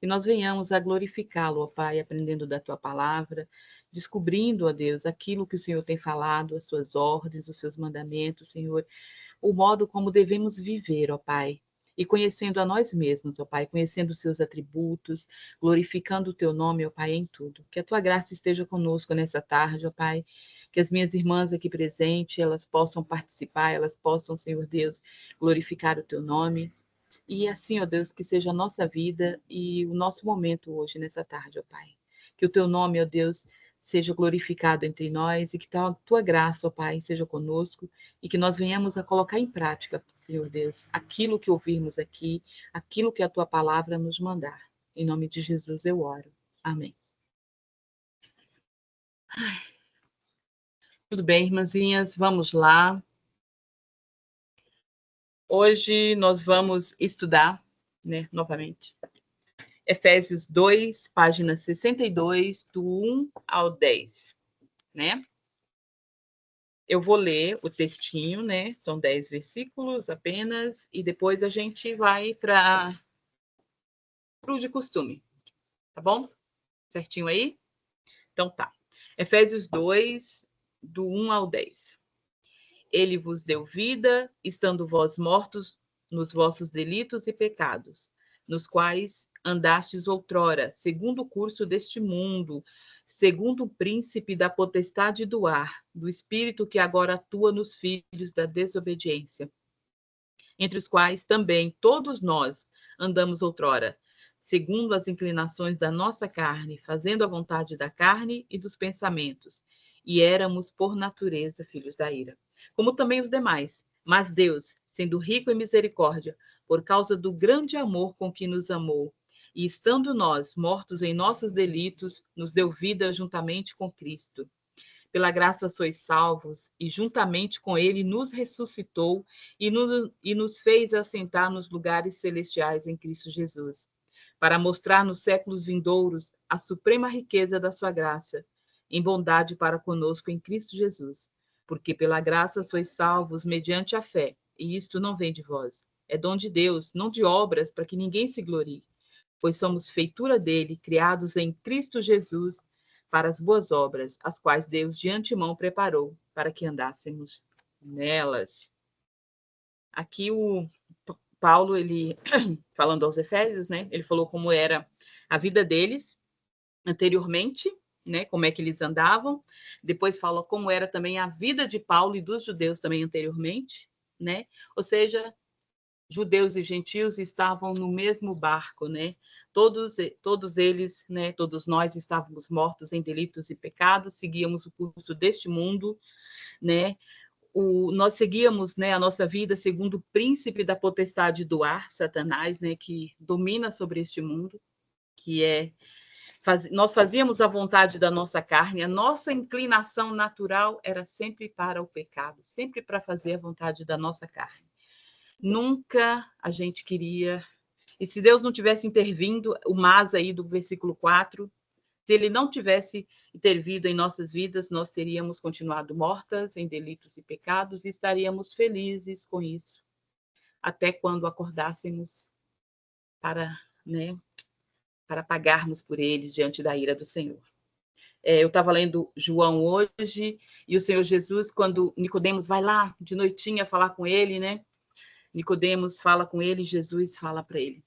e nós venhamos a glorificá-lo, ó Pai, aprendendo da tua palavra, descobrindo, ó Deus, aquilo que o Senhor tem falado, as suas ordens, os seus mandamentos, Senhor, o modo como devemos viver, ó Pai. E conhecendo a nós mesmos, ó Pai, conhecendo os seus atributos, glorificando o teu nome, ó Pai, em tudo. Que a tua graça esteja conosco nessa tarde, ó Pai. Que as minhas irmãs aqui presentes, elas possam participar, elas possam, Senhor Deus, glorificar o teu nome. E assim, ó Deus, que seja a nossa vida e o nosso momento hoje, nessa tarde, ó Pai. Que o teu nome, ó Deus, seja glorificado entre nós e que a tua graça, ó Pai, seja conosco e que nós venhamos a colocar em prática, Senhor Deus, aquilo que ouvirmos aqui, aquilo que a tua palavra nos mandar. Em nome de Jesus eu oro. Amém. Tudo bem, irmãzinhas? Vamos lá. Hoje nós vamos estudar, né, novamente, Efésios 2, página 62, do 1 ao 10, né? Eu vou ler o textinho, né? São 10 versículos apenas, e depois a gente vai para o de costume, tá bom? Certinho aí? Então tá. Efésios 2, do 1 ao 10. Ele vos deu vida, estando vós mortos nos vossos delitos e pecados, nos quais andastes outrora, segundo o curso deste mundo, segundo o príncipe da potestade do ar, do espírito que agora atua nos filhos da desobediência, entre os quais também todos nós andamos outrora, segundo as inclinações da nossa carne, fazendo a vontade da carne e dos pensamentos, e éramos por natureza filhos da ira, como também os demais. Mas Deus, sendo rico em misericórdia, por causa do grande amor com que nos amou, e estando nós mortos em nossos delitos, nos deu vida juntamente com Cristo. Pela graça sois salvos, e juntamente com ele nos ressuscitou e nos fez assentar nos lugares celestiais em Cristo Jesus, para mostrar nos séculos vindouros a suprema riqueza da sua graça, em bondade para conosco em Cristo Jesus. Porque pela graça sois salvos mediante a fé, e isto não vem de vós. É dom de Deus, não de obras, para que ninguém se glorie. Pois somos feitura dele, criados em Cristo Jesus, para as boas obras, as quais Deus de antemão preparou para que andássemos nelas. Aqui o Paulo, ele falando aos Efésios, né? Ele falou como era a vida deles anteriormente, né? Como é que eles andavam. Depois fala como era também a vida de Paulo e dos judeus também anteriormente, né? Ou seja, judeus e gentios estavam no mesmo barco, né? Todos eles, né? Todos nós estávamos mortos em delitos e pecados, seguíamos o curso deste mundo, né? Nós seguíamos, né, a nossa vida segundo o príncipe da potestade do ar, Satanás, né, que domina sobre este mundo, que é nós fazíamos a vontade da nossa carne, a nossa inclinação natural era sempre para o pecado, sempre para fazer a vontade da nossa carne. Nunca a gente queria. E se Deus não tivesse intervindo, o mas aí do versículo 4, se ele não tivesse intervido em nossas vidas, nós teríamos continuado mortas em delitos e pecados e estaríamos felizes com isso, até quando acordássemos para, né, para pagarmos por eles diante da ira do Senhor. Eu estava lendo João hoje, e o Senhor Jesus, quando Nicodemos vai lá de noitinha falar com ele, né? Nicodemos fala com ele, Jesus fala para ele.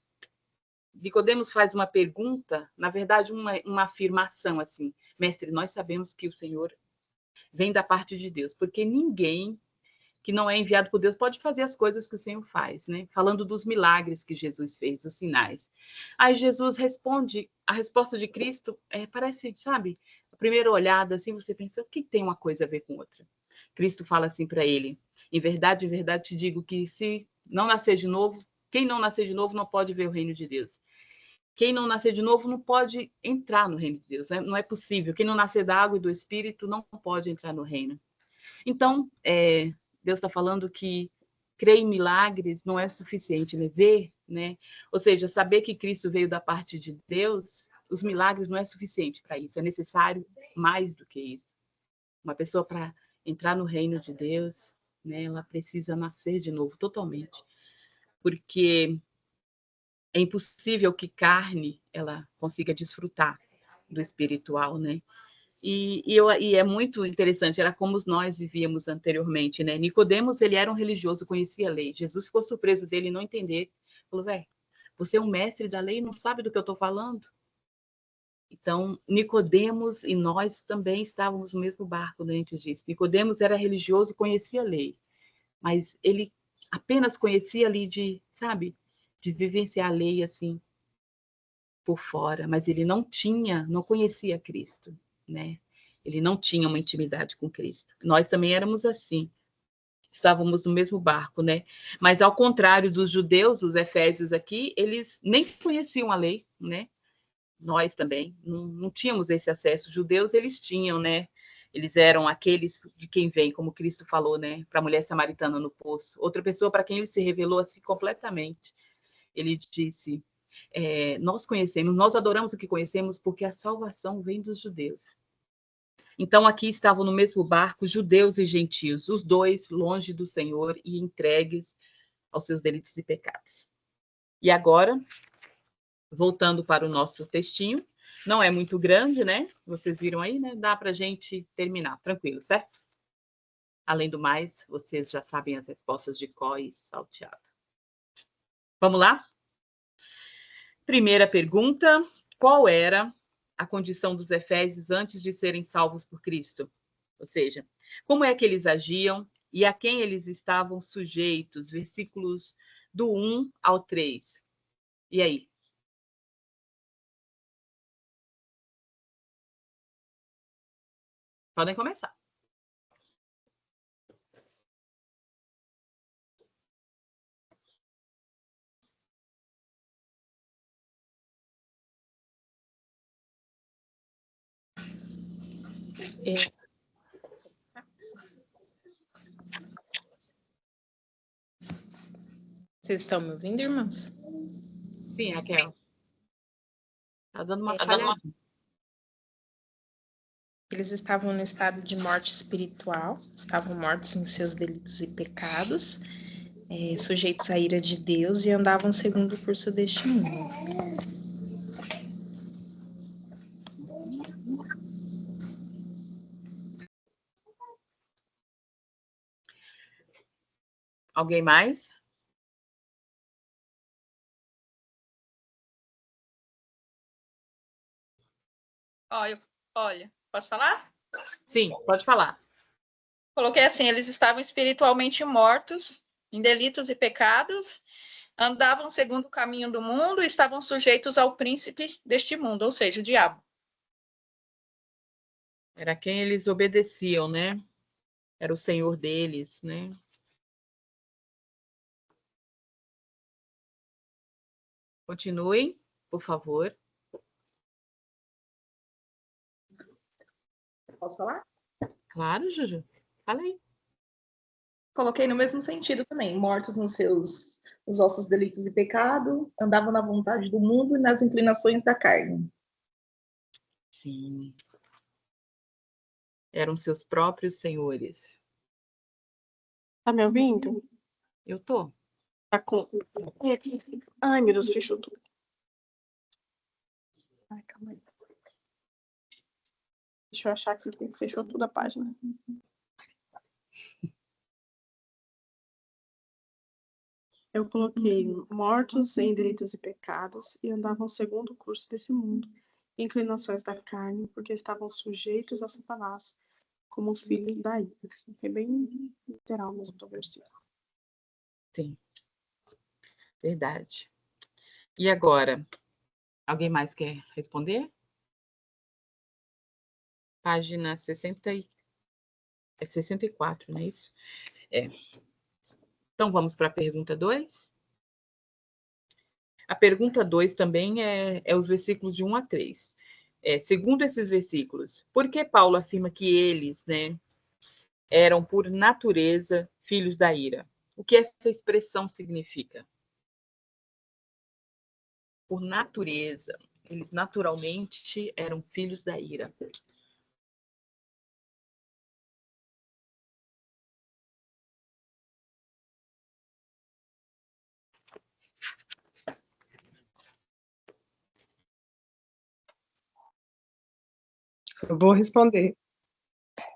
Nicodemos faz uma pergunta, na verdade, uma afirmação assim: mestre, nós sabemos que o Senhor vem da parte de Deus, porque ninguém que não é enviado por Deus pode fazer as coisas que o Senhor faz, né? Falando dos milagres que Jesus fez, dos sinais. Aí Jesus responde, a resposta de Cristo parece, sabe, a primeira olhada, assim, você pensa, o que tem uma coisa a ver com outra? Cristo fala assim para ele: em verdade, te digo que se não nascer de novo, quem não nascer de novo não pode ver o reino de Deus. Quem não nascer de novo não pode entrar no reino de Deus, né? Não é possível. Quem não nascer da água e do Espírito não pode entrar no reino. Então, Deus está falando que crer em milagres não é suficiente, né? Ver, né? Ou seja, saber que Cristo veio da parte de Deus, os milagres não é suficiente para isso, é necessário mais do que isso. Uma pessoa para entrar no reino de Deus, né, ela precisa nascer de novo totalmente, porque é impossível que carne ela consiga desfrutar do espiritual, né? E é muito interessante, era como nós vivíamos anteriormente, né? Nicodemos, ele era um religioso, conhecia a lei. Jesus ficou surpreso dele não entender. Falou, velho, você é um mestre da lei e não sabe do que eu estou falando? Então, Nicodemos e nós também estávamos no mesmo barco, né, antes disso. Nicodemos era religioso, conhecia a lei, mas ele apenas conhecia ali de, sabe, de vivenciar a lei assim por fora, mas ele não conhecia Cristo, né? Ele não tinha uma intimidade com Cristo. Nós também éramos assim, estávamos no mesmo barco, né? Mas ao contrário dos judeus, os efésios aqui, eles nem conheciam a lei, né? Nós também não tínhamos esse acesso. Os judeus, eles tinham, né? Eles eram aqueles de quem vem, como Cristo falou, né? Para a mulher samaritana no poço. Outra pessoa para quem ele se revelou assim completamente. Ele disse: nós conhecemos, nós adoramos o que conhecemos porque a salvação vem dos judeus. Então aqui estavam no mesmo barco judeus e gentios, os dois longe do Senhor e entregues aos seus delitos e pecados. E agora, voltando para o nosso textinho, não é muito grande, né? Vocês viram aí, né? Dá para a gente terminar, tranquilo, certo? Além do mais, vocês já sabem as respostas de có e salteado. Vamos lá? Primeira pergunta: qual era a condição dos efésios antes de serem salvos por Cristo? Ou seja, como é que eles agiam e a quem eles estavam sujeitos? Versículos do 1 ao 3. E aí? Podem começar. Vocês estão me ouvindo, irmãos? Sim, Raquel. Tá dando uma falha. Eles estavam no estado de morte espiritual, estavam mortos em seus delitos e pecados, sujeitos à ira de Deus e andavam segundo o curso deste mundo. Alguém mais? Olha, posso falar? Sim, pode falar. Coloquei assim: eles estavam espiritualmente mortos em delitos e pecados, andavam segundo o caminho do mundo e estavam sujeitos ao príncipe deste mundo, ou seja, o diabo. Era quem eles obedeciam, né? Era o senhor deles, né? Continuem, por favor. Posso falar? Claro, Juju. Fala aí. Coloquei no mesmo sentido também. Mortos nos vossos delitos e pecado, andavam na vontade do mundo e nas inclinações da carne. Sim. Eram seus próprios senhores. Tá me ouvindo? Eu tô. Tá com. Ai, meu Deus, fechou tudo. Ai, calma aí. Deixa eu achar aqui que fechou tudo a página. Eu coloquei mortos em delitos e pecados e andavam segundo o curso desse mundo, inclinações da carne, porque estavam sujeitos a Satanás, como filhos da ira. É bem literal mesmo do versículo. Sim. Verdade. E agora? Alguém mais quer responder? Página 64, não é isso? Então, vamos para a pergunta 2. A pergunta 2 também é os versículos de 1 a 3. Segundo esses versículos, por que Paulo afirma que eles, né, eram, por natureza, filhos da ira? O que essa expressão significa? Por natureza, eles naturalmente eram filhos da ira. Eu vou responder.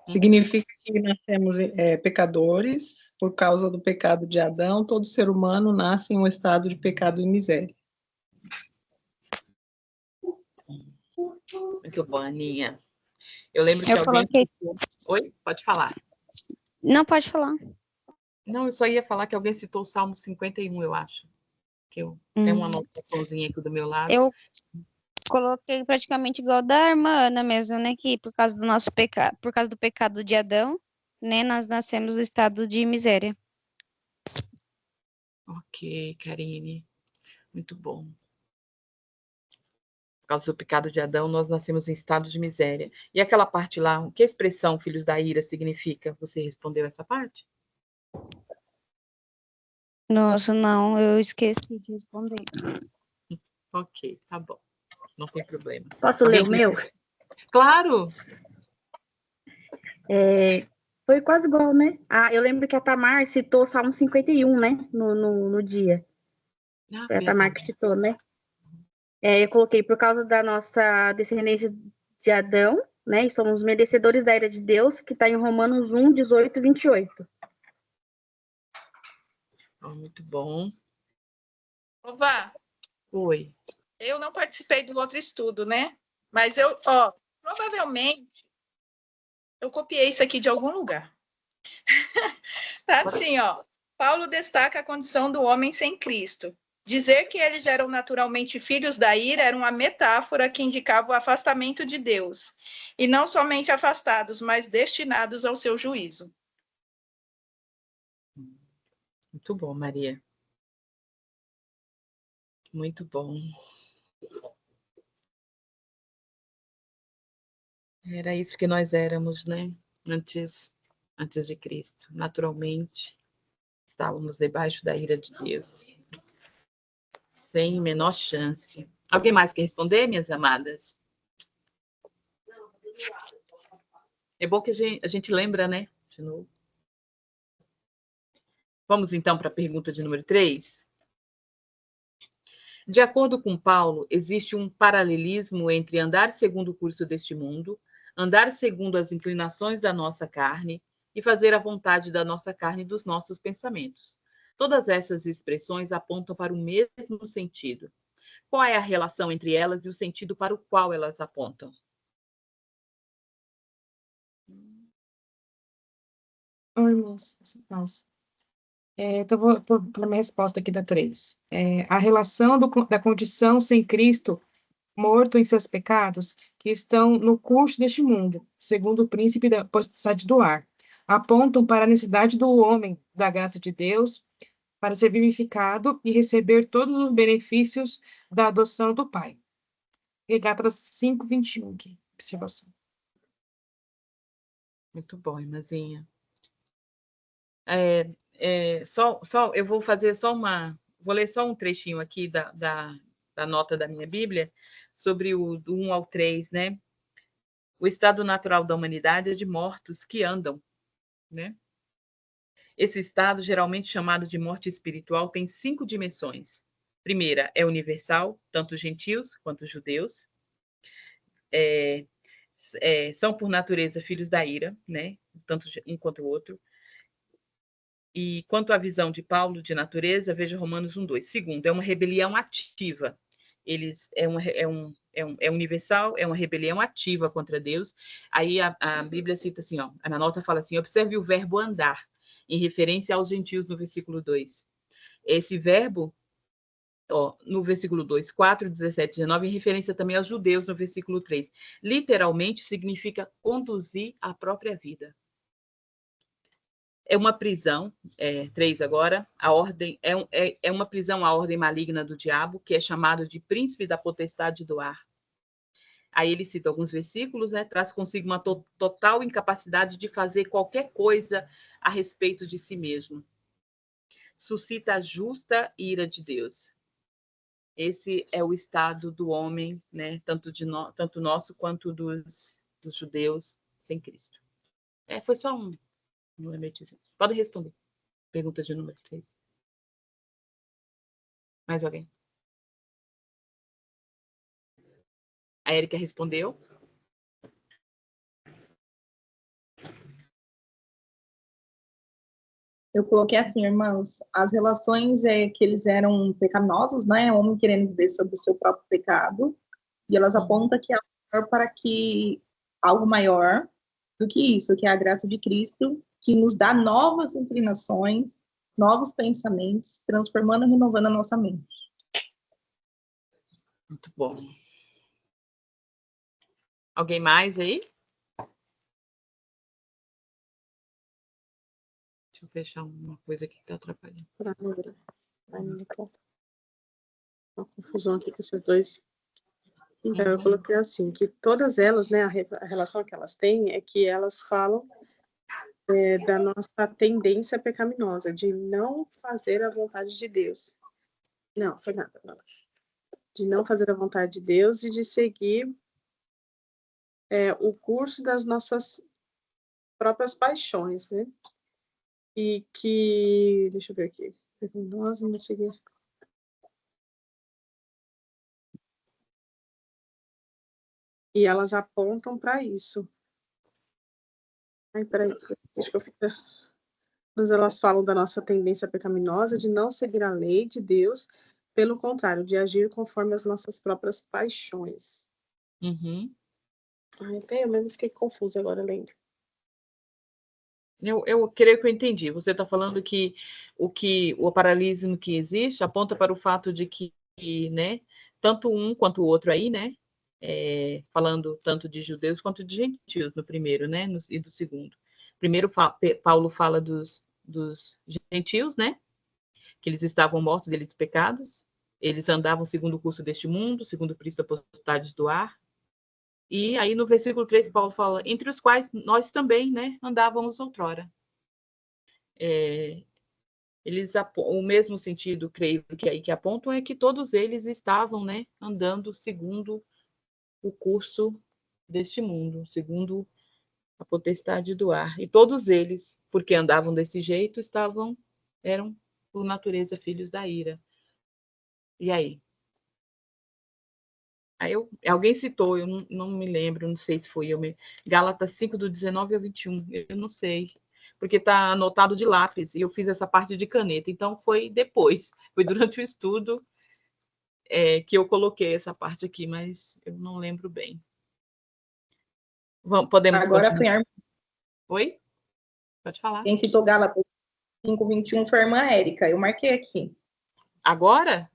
Significa que nós temos pecadores, por causa do pecado de Adão, todo ser humano nasce em um estado de pecado e miséria. Muito bom, Aninha. Eu lembro que Eu alguém... coloquei. Oi? Pode falar. Não, pode falar. Não, eu só ia falar que alguém citou o Salmo 51, eu acho. Que eu tenho uma anotaçãozinha aqui do meu lado. Eu coloquei praticamente igual da irmã Ana mesmo, né? Que por causa do nosso pecado, por causa do pecado de Adão, né? Nós nascemos no estado de miséria. Ok, Karine. Muito bom. Por causa do pecado de Adão, nós nascemos em estado de miséria. E aquela parte lá, o que a expressão filhos da ira significa? Você respondeu essa parte? Nossa, não, eu esqueci de responder. Ok, tá bom. Não tem problema. Posso ler o meu? Claro! Foi quase igual, né? Eu lembro que a Tamar citou o Salmo 51, né? No dia. Foi a Tamar que citou, né? Eu coloquei por causa da nossa descendência de Adão, né? E somos merecedores da ira de Deus, que está em Romanos 1, 18 e 28. Muito bom. Vá. Oi. Eu não participei do outro estudo, né? Mas provavelmente eu copiei isso aqui de algum lugar. Tá assim, ó. Paulo destaca a condição do homem sem Cristo. Dizer que eles eram naturalmente filhos da ira era uma metáfora que indicava o afastamento de Deus. E não somente afastados, mas destinados ao seu juízo. Muito bom, Maria. Muito bom. Era isso que nós éramos, né? Antes de Cristo. Naturalmente, estávamos debaixo da ira de Deus. Sem menor chance. Alguém mais quer responder, minhas amadas? É bom que a gente lembra, né? De novo. Vamos, então, para a pergunta de número 3. De acordo com Paulo, existe um paralelismo entre andar segundo o curso deste mundo, andar segundo as inclinações da nossa carne e fazer a vontade da nossa carne e dos nossos pensamentos. Todas essas expressões apontam para o mesmo sentido. Qual é a relação entre elas e o sentido para o qual elas apontam? Oi, moça. Então, vou para minha resposta aqui da 3. A relação da condição sem Cristo, morto em seus pecados, que estão no curso deste mundo, segundo o príncipe da potestade do ar, apontam para a necessidade do homem, da graça de Deus, para ser vivificado e receber todos os benefícios da adoção do Pai. Gálatas 5:21, aqui, observação. Muito bom, irmãzinha. Eu vou fazer vou ler só um trechinho aqui da nota da minha Bíblia sobre do 1 ao 3, né? O estado natural da humanidade é de mortos que andam, né? Esse estado, geralmente chamado de morte espiritual, tem 5 dimensões. Primeira é universal, tanto gentios quanto judeus. São, por natureza, filhos da ira, né? Tanto um quanto o outro. E quanto à visão de Paulo de natureza, veja Romanos 1:2. Segundo, é uma rebelião ativa. É universal, é uma rebelião ativa contra Deus. Aí a Bíblia cita assim, ó, a nota fala assim: observe o verbo andar, em referência aos gentios no versículo 2. Esse verbo, no versículo 2, 4, 17, 19, em referência também aos judeus no versículo 3. Literalmente significa conduzir a própria vida. É uma prisão, 3 agora, a ordem é uma prisão à ordem maligna do diabo, que é chamado de príncipe da potestade do ar. Aí ele cita alguns versículos, né, traz consigo uma total incapacidade de fazer qualquer coisa a respeito de si mesmo. Suscita a justa ira de Deus. Esse é o estado do homem, né, tanto nosso quanto dos judeus sem Cristo. Foi só um lembrete. Pode responder. Pergunta de número 3. Mais alguém? A Érica respondeu. Eu coloquei assim, irmãs, as relações que eles eram pecaminosos, né? O homem querendo viver sobre o seu próprio pecado, e elas apontam que é para que algo maior do que isso, que é a graça de Cristo, que nos dá novas inclinações, novos pensamentos, transformando e renovando a nossa mente. Muito bom. Alguém mais aí? Deixa eu fechar uma coisa aqui que está atrapalhando. Uma confusão aqui com esses dois. Então, eu coloquei assim, que todas elas, né, a relação que elas têm é que elas falam da nossa tendência pecaminosa, de não fazer a vontade de Deus. Não, foi nada. Não. De não fazer a vontade de Deus e de seguir o curso das nossas próprias paixões, né? E que, deixa eu ver aqui, nós vamos seguir. E elas apontam para isso. Ai, peraí, deixa que eu fique. Mas elas falam da nossa tendência pecaminosa de não seguir a lei de Deus, pelo contrário, de agir conforme as nossas próprias paixões. Uhum. Ai, eu mesmo fiquei confusa agora, lendo. Eu creio que eu entendi. Você está falando que o paralelismo que existe aponta para o fato de que, né, tanto um quanto o outro aí, né, falando tanto de judeus quanto de gentios no primeiro, né, e do segundo. Primeiro, Paulo fala dos gentios, né, que eles estavam mortos deles pecados, eles andavam segundo o curso deste mundo, segundo o príncipe das potestades do ar. E aí no versículo 3, Paulo fala, entre os quais nós também, né, andávamos outrora. O mesmo sentido, creio que aí que apontam, é que todos eles estavam, né, andando segundo o curso deste mundo, segundo a potestade do ar. E todos eles, porque andavam desse jeito, eram, por natureza, filhos da ira. E aí? Alguém citou, eu não me lembro, não sei se foi eu mesmo. Gálatas 5, do 19 ao 21, eu não sei, porque está anotado de lápis, e eu fiz essa parte de caneta, então foi depois, foi durante o estudo que eu coloquei essa parte aqui, mas eu não lembro bem. Podemos agora continuar? Foi Oi? Pode falar. Quem citou Gálatas 5, 21 foi a irmã Érica, eu marquei aqui. Agora?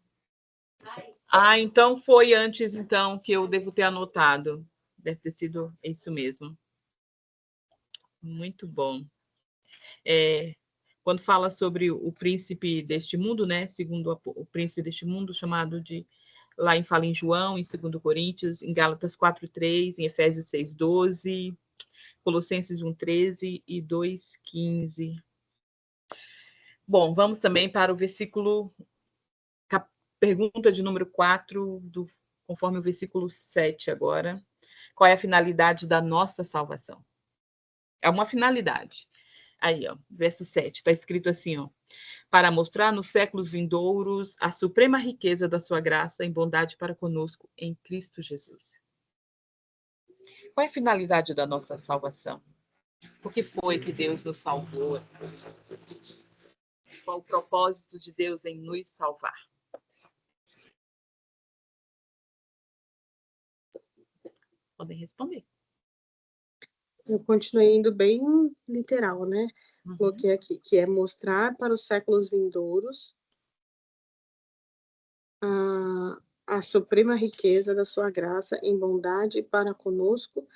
Então foi antes, então, que eu devo ter anotado. Deve ter sido isso mesmo. Muito bom. Quando fala sobre o príncipe deste mundo, né? Segundo o príncipe deste mundo, chamado de... Lá fala em João, em 2 Coríntios, em Gálatas 4:3, em Efésios 6:12, Colossenses 1:13 e 2:15. Bom, vamos também para o versículo... Pergunta de número 4, conforme o versículo 7 agora. Qual é a finalidade da nossa salvação? É uma finalidade. Aí, ó, verso 7, está escrito assim, ó, para mostrar nos séculos vindouros a suprema riqueza da sua graça em bondade para conosco em Cristo Jesus. Qual é a finalidade da nossa salvação? Por que foi que Deus nos salvou? Qual o propósito de Deus em nos salvar? Podem responder. Eu continuei indo bem literal, né? Coloquei aqui, que é mostrar para os séculos vindouros a suprema riqueza da sua graça em bondade para conosco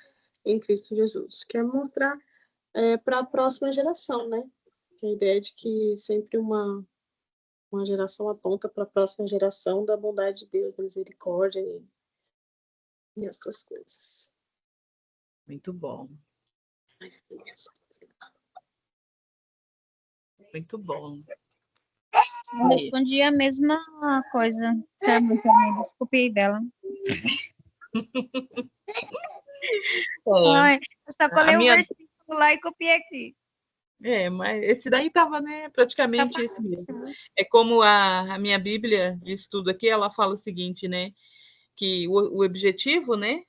em Cristo Jesus. Quer mostrar para a próxima geração, né? Que a ideia de que sempre uma geração aponta para a próxima geração da bondade de Deus, da misericórdia e essas coisas. Muito bom. Muito bom. Eu respondi a mesma coisa. Desculpe dela. Ai, eu só colei um versículo lá e copiei aqui. Mas esse daí estava, né, praticamente isso mesmo. É como a minha Bíblia de estudo aqui, ela fala o seguinte, né, que o objetivo, né,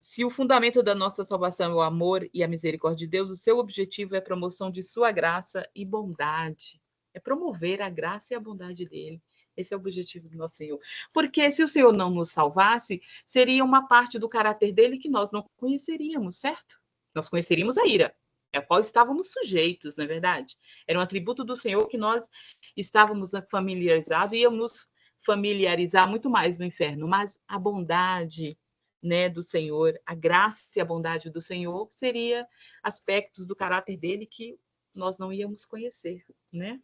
Se o fundamento da nossa salvação é o amor e a misericórdia de Deus, o seu objetivo é a promoção de sua graça e bondade. É promover a graça e a bondade dele. Esse é o objetivo do nosso Senhor. Porque se o Senhor não nos salvasse, seria uma parte do caráter dele que nós não conheceríamos, certo? Nós conheceríamos a ira, a qual estávamos sujeitos, não é verdade? Era um atributo do Senhor que nós estávamos familiarizados e íamos nos familiarizar muito mais no inferno. Mas a bondade, né, do Senhor, a graça e a bondade do Senhor seria aspectos do caráter dele que nós não íamos conhecer, né?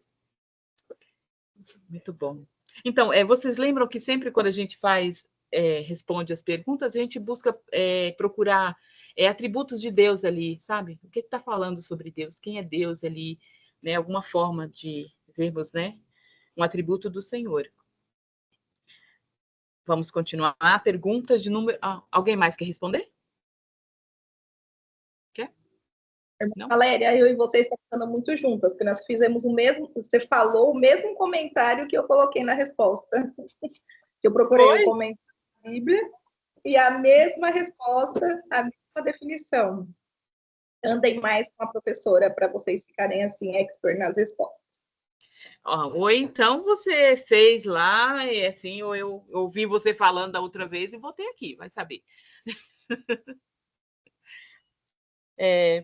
Muito bom. Então, vocês lembram que sempre quando a gente responde as perguntas, a gente busca procurar atributos de Deus ali, sabe? O que está falando sobre Deus? Quem é Deus ali? Né? Alguma forma de vermos, né? Um atributo do Senhor. Vamos continuar. Pergunta de número... alguém mais quer responder? Quer? Não? Valéria, eu e você estamos ficando muito juntas, porque nós fizemos o mesmo, você falou o mesmo comentário que eu coloquei na resposta. Eu procurei o comentário da Bíblia e a mesma resposta, a mesma definição. Andem mais com a professora para vocês ficarem assim, expert nas respostas. Ou então você fez lá, assim, ou eu ouvi você falando da outra vez e voltei aqui, vai saber.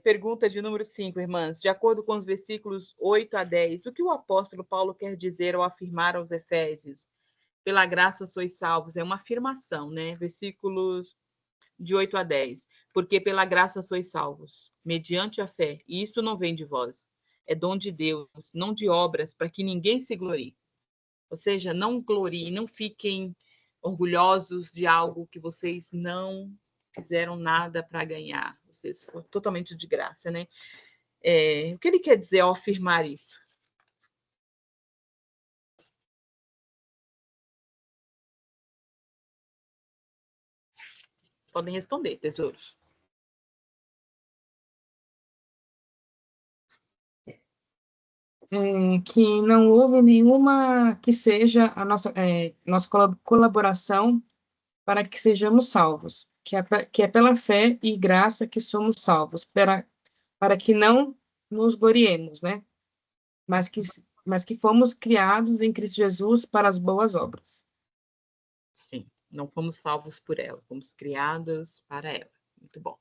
Pergunta de número 5, irmãs. De acordo com os versículos 8 a 10, o que o apóstolo Paulo quer dizer ao afirmar aos Efésios? Pela graça sois salvos. É uma afirmação, né? Versículos de 8 a 10. Porque pela graça sois salvos, mediante a fé. E isso não vem de vós. É dom de Deus, não de obras, para que ninguém se glorie. Ou seja, não gloriem, não fiquem orgulhosos de algo que vocês não fizeram nada para ganhar. Vocês foram totalmente de graça, né? O que ele quer dizer ao afirmar isso? Podem responder, tesouros. Que não houve nenhuma que seja a nossa colaboração para que sejamos salvos, que é pela fé e graça que somos salvos, para que não nos gloriemos, né? Mas que fomos criados em Cristo Jesus para as boas obras. Sim, não fomos salvos por ela, fomos criados para ela. Muito bom.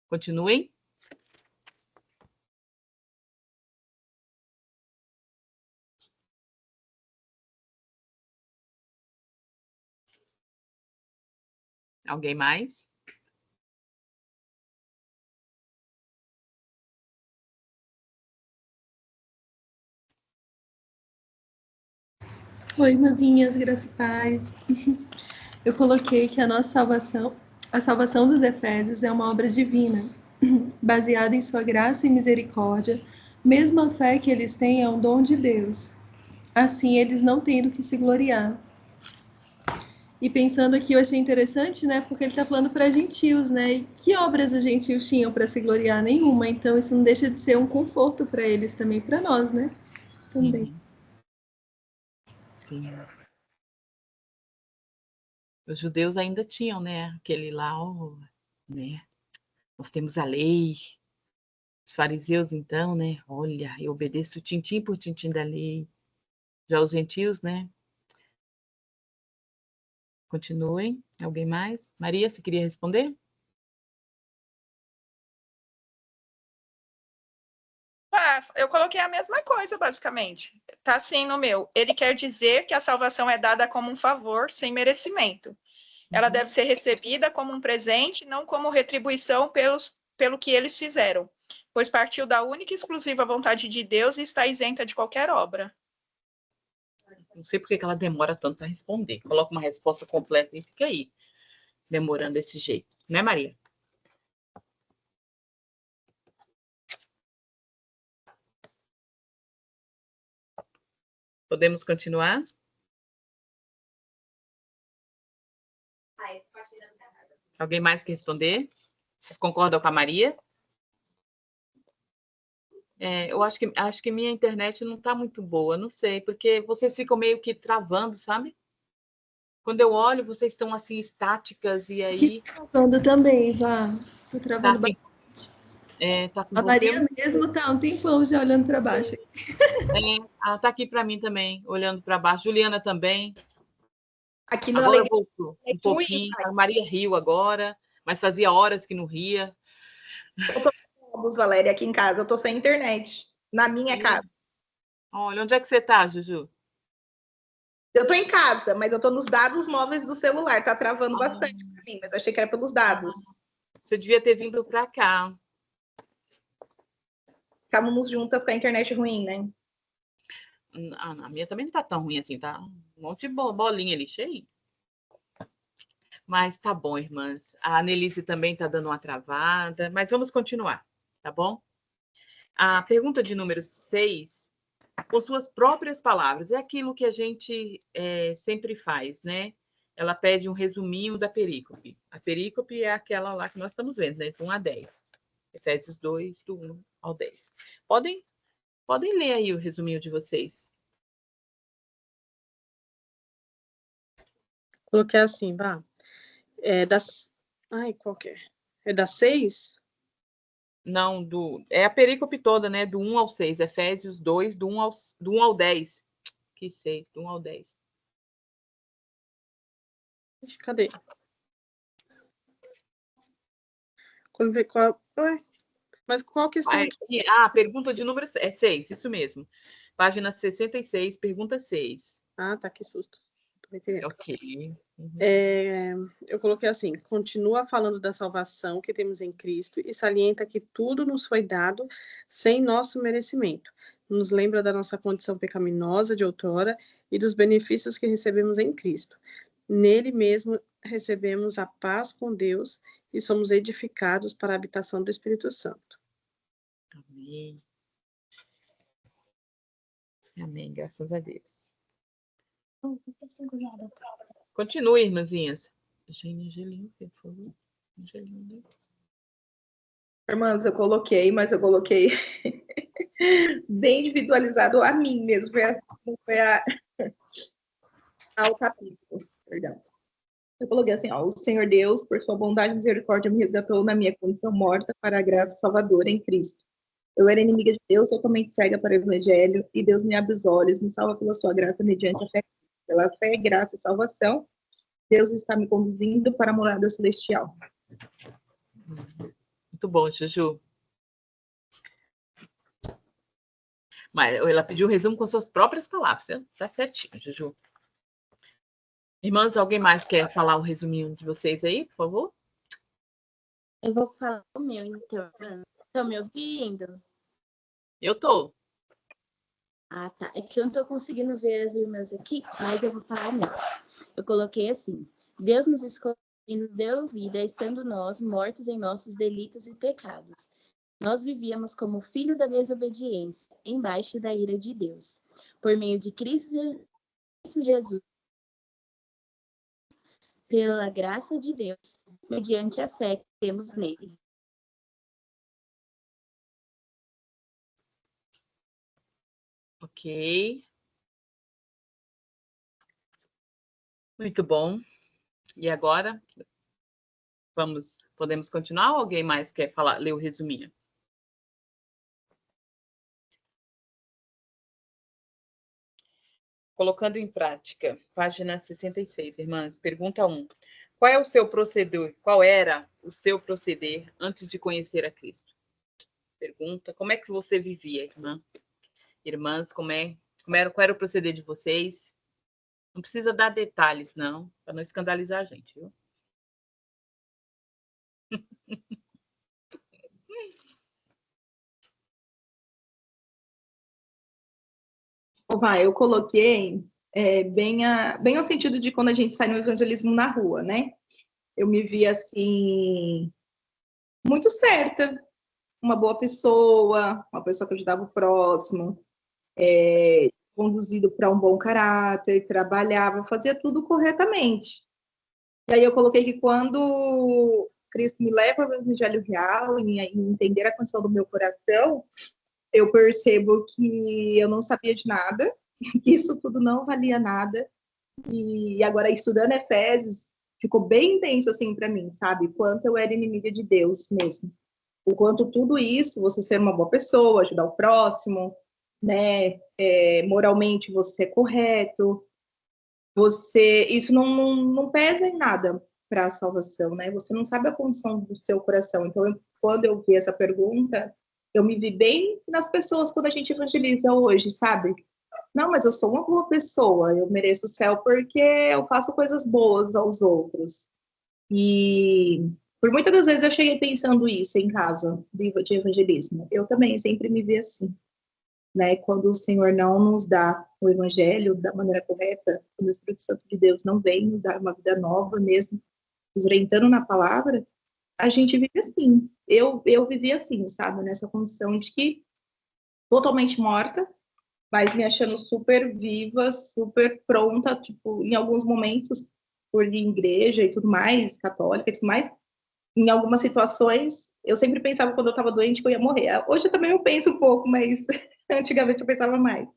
Continuem. Alguém mais? Oi, irmãzinhas, graça e paz. Eu coloquei que a salvação dos Efésios é uma obra divina, baseada em sua graça e misericórdia, mesmo a fé que eles têm é um dom de Deus. Assim, eles não têm do que se gloriar. E pensando aqui, eu achei interessante, né? Porque ele está falando para gentios, né? E que obras os gentios tinham para se gloriar? Nenhuma. Então, isso não deixa de ser um conforto para eles também, para nós, né? Também. Sim. Os judeus ainda tinham, né? Aquele lá, né? Nós temos a lei. Os fariseus, então, né? Olha, eu obedeço tintim por tintim da lei. Já os gentios, né? Continuem. Alguém mais? Maria, você queria responder? Eu coloquei a mesma coisa, basicamente. Tá assim no meu. Ele quer dizer que a salvação é dada como um favor, sem merecimento. Ela deve ser recebida como um presente, não como retribuição pelo que eles fizeram, pois partiu da única e exclusiva vontade de Deus e está isenta de qualquer obra. Não sei por que ela demora tanto para responder. Coloca uma resposta completa e fica aí, demorando desse jeito. Né, Maria? Podemos continuar? Alguém mais quer responder? Vocês concordam com a Maria? Eu acho que minha internet não está muito boa, não sei, porque vocês ficam meio que travando, sabe? Quando eu olho, vocês estão assim, estáticas, e aí... Travando também, Vá. Tô Tá, travando assim, bastante. tá com A você? Eu Maria não sei. mesmo tá um tempão já olhando para baixo. Ela tá aqui para mim também, olhando para baixo. Juliana também. Aqui no Agora Alegria voltou um pouquinho. A Maria riu agora, mas fazia horas que não ria. Valéria, aqui em casa. Eu tô sem internet. Na minha casa. Olha, onde é que você tá, Juju? Eu tô em casa, mas eu tô nos dados móveis do celular. Tá travando bastante para mim, mas eu achei que era pelos dados. Você devia ter vindo para cá. Estávamos juntas com a internet ruim, né? A minha também não tá tão ruim assim, tá? Um monte de bolinha ali, cheio. Mas tá bom, irmãs. A Annelise também tá dando uma travada, mas vamos continuar, tá bom? A pergunta de número 6, com suas próprias palavras, é aquilo que a gente sempre faz, né? Ela pede um resuminho da perícope. A perícope é aquela lá que nós estamos vendo, né? Do 1 a 10. Efésios 2, do 1 ao 10. Podem ler aí o resuminho de vocês. Coloquei assim, Vá. Ai, qual que é? É das 6? Não, é a perícope toda, né? Do 1 ao 6. Efésios 2, do 1 ao 10. Que 6, do 1 ao 10. Cadê? Quando vê qual... Ué, mas qual questão aqui? Pergunta de número 6, isso mesmo. Página 66, pergunta 6. Tá, que susto. Ok. Eu coloquei assim, continua falando da salvação que temos em Cristo e salienta que tudo nos foi dado sem nosso merecimento. Nos lembra da nossa condição pecaminosa de outrora e dos benefícios que recebemos em Cristo. Nele mesmo recebemos a paz com Deus e somos edificados para a habitação do Espírito Santo. Amém. Amém, graças a Deus. Continue, irmãzinhas. Angelinho, por favor. Angelinho. Irmãs, eu coloquei, mas eu coloquei bem individualizado a mim mesmo. Foi ao capítulo, perdão. Eu coloquei assim, ó, o Senhor Deus, por sua bondade e misericórdia, me resgatou na minha condição morta para a graça salvadora em Cristo. Eu era inimiga de Deus, totalmente cega para o Evangelho, e Deus me abre os olhos, me salva pela sua graça mediante a fé. Pela fé, graça e salvação, Deus está me conduzindo para a morada celestial. Muito bom, Juju. Mas ela pediu o resumo com suas próprias palavras. Tá certinho, Juju. Irmãs, alguém mais quer falar o resuminho de vocês aí, por favor? Eu vou falar o meu, então. Estão me ouvindo? Eu tô. Tá. É que eu não tô conseguindo ver as irmãs aqui, mas eu vou falar o meu. Eu coloquei assim: Deus nos escolheu e nos deu vida, estando nós mortos em nossos delitos e pecados. Nós vivíamos como filho da desobediência, embaixo da ira de Deus. Por meio de Cristo Jesus, pela graça de Deus, mediante a fé que temos nele. Ok. Muito bom. E agora, podemos continuar ou alguém mais quer ler o resuminho? Colocando em prática, página 66, irmãs. Pergunta 1. Qual era o seu proceder antes de conhecer a Cristo? Pergunta, como é que você vivia, irmã? Irmãs, qual era o proceder de vocês? Não precisa dar detalhes, não, para não escandalizar a gente, viu? Eu coloquei bem ao sentido de quando a gente sai no evangelismo na rua, né? Eu me vi assim, muito certa, uma boa pessoa, uma pessoa que ajudava o próximo, conduzido para um bom caráter, trabalhava, fazia tudo corretamente. E aí eu coloquei que quando Cristo me leva ao evangelho real e entender a condição do meu coração, eu percebo que eu não sabia de nada, que isso tudo não valia nada, E agora, estudando Efésios, ficou bem intenso, assim, para mim, sabe? Quanto eu era inimiga de Deus mesmo. O quanto tudo isso, você ser uma boa pessoa, ajudar o próximo, né? Moralmente você ser correto, isso não pesa em nada para a salvação, né? Você não sabe a condição do seu coração. Então, quando eu vi essa pergunta, eu me vi bem nas pessoas quando a gente evangeliza hoje, sabe? Não, mas eu sou uma boa pessoa, eu mereço o céu porque eu faço coisas boas aos outros. E por muitas das vezes eu cheguei pensando isso em casa de evangelismo. Eu também sempre me vi assim, né? Quando o Senhor não nos dá o evangelho da maneira correta, quando o Espírito Santo de Deus não vem nos dar uma vida nova mesmo, nos orientando na palavra, a gente vive assim. Eu vivi assim, sabe? Nessa condição de que totalmente morta, mas me achando super viva, super pronta, tipo, em alguns momentos, por ir em igreja e tudo mais, católica e tudo mais, em algumas situações, eu sempre pensava quando eu estava doente que eu ia morrer. Hoje eu também eu penso um pouco, mas antigamente eu pensava mais.